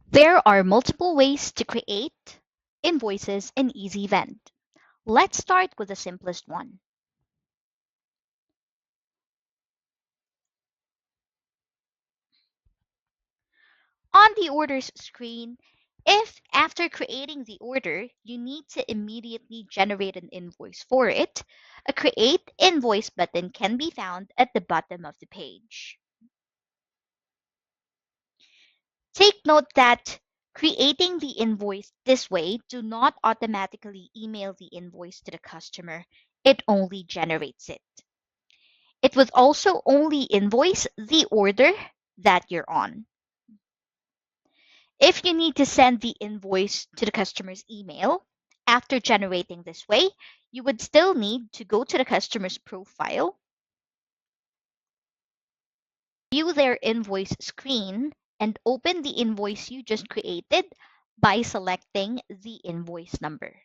There are multiple ways to create invoices in EasyVend. Let's start with the simplest one. On the orders screen, if after creating the order, you need to immediately generate an invoice for it, a Create Invoice button can be found at the bottom of the page. Take note that creating the invoice this way do not automatically email the invoice to the customer. It only generates it. It would also only invoice the order that you're on. If you need to send the invoice to the customer's email, after generating this way, you would still need to go to the customer's profile, view their invoice screen, and open the invoice you just created by selecting the invoice number.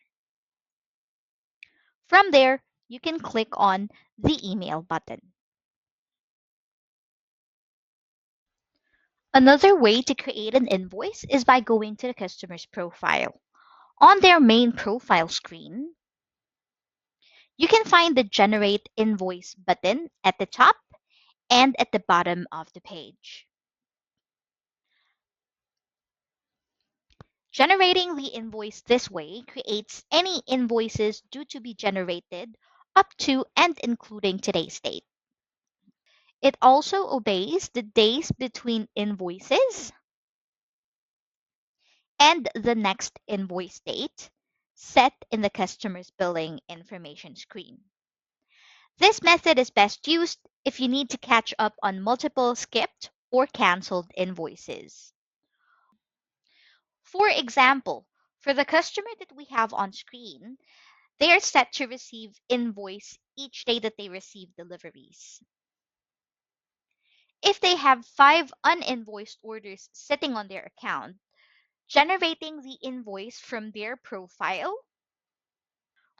From there, you can click on the email button. Another way to create an invoice is by going to the customer's profile. On their main profile screen, you can find the Generate Invoice button at the top and at the bottom of the page. Generating the invoice this way creates any invoices due to be generated up to and including today's date. It also obeys the days between invoices and the next invoice date set in the customer's billing information screen. This method is best used if you need to catch up on multiple skipped or canceled invoices. For example, for the customer that we have on screen, they are set to receive invoice each day that they receive deliveries. If they have 5 uninvoiced orders sitting on their account, generating the invoice from their profile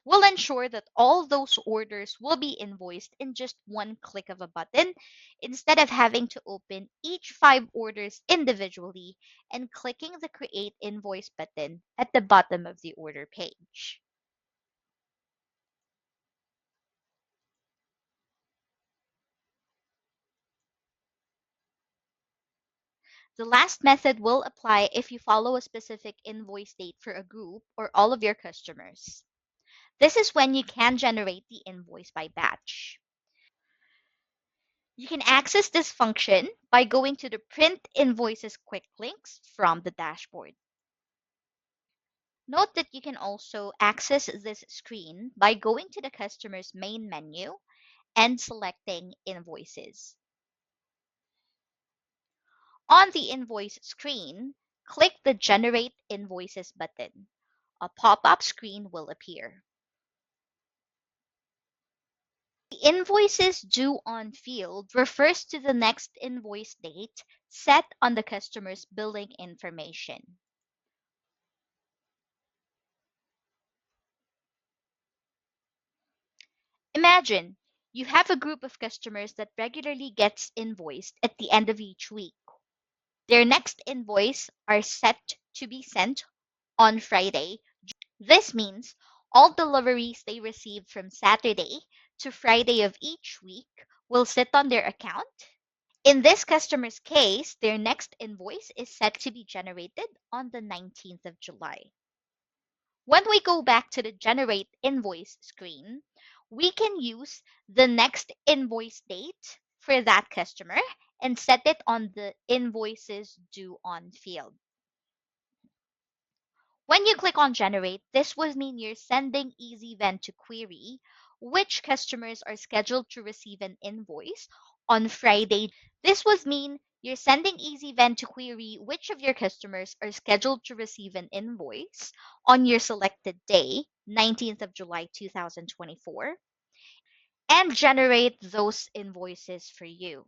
will ensure that all those orders will be invoiced in just one click of a button instead of having to open each 5 orders individually and clicking the Create Invoice button at the bottom of the order page. The last method will apply if you follow a specific invoice date for a group or all of your customers. This is when you can generate the invoice by batch. You can access this function by going to the Print Invoices quick links from the dashboard. Note that you can also access this screen by going to the customer's main menu and selecting Invoices. On the invoice screen, click the Generate Invoices button. A pop-up screen will appear. The invoices due on field refers to the next invoice date set on the customer's billing information. Imagine you have a group of customers that regularly gets invoiced at the end of each week. Their next invoice are set to be sent on Friday. This means all deliveries they receive from Saturday to Friday of each week will sit on their account. In this customer's case, their next invoice is set to be generated on the 19th of July. When we go back to the Generate Invoice screen, we can use the next invoice date for that customer and set it on the invoices due on field. When you click on Generate, this would mean you're sending EasyVend to query which customers are scheduled to receive an invoice on Friday. This would mean you're sending EasyVend to query which of your customers are scheduled to receive an invoice on your selected day, 19th of July 2024, and generate those invoices for you.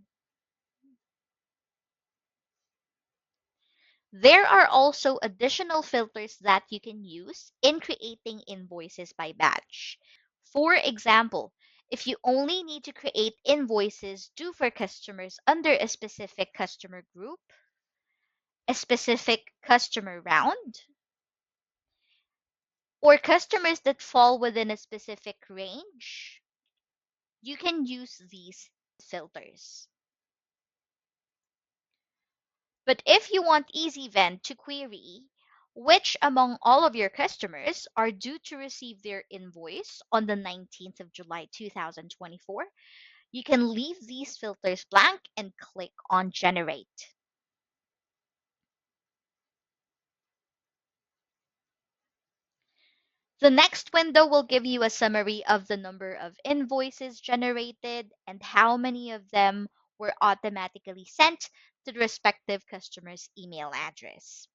There are also additional filters that you can use in creating invoices by batch. For example, if you only need to create invoices due for customers under a specific customer group, a specific customer round, or customers that fall within a specific range, you can use these filters. But if you want EasyVend to query which among all of your customers are due to receive their invoice on the 19th of July 2024, you can leave these filters blank and click on Generate. The next window will give you a summary of the number of invoices generated and how many of them were automatically sent to the respective customer's email address.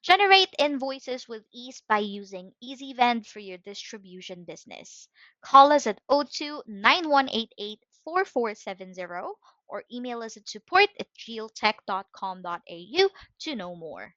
Generate invoices with ease by using EasyVend for your distribution business. Call us at 02-9188-4470 or email us at support@geeltech.com.au to know more.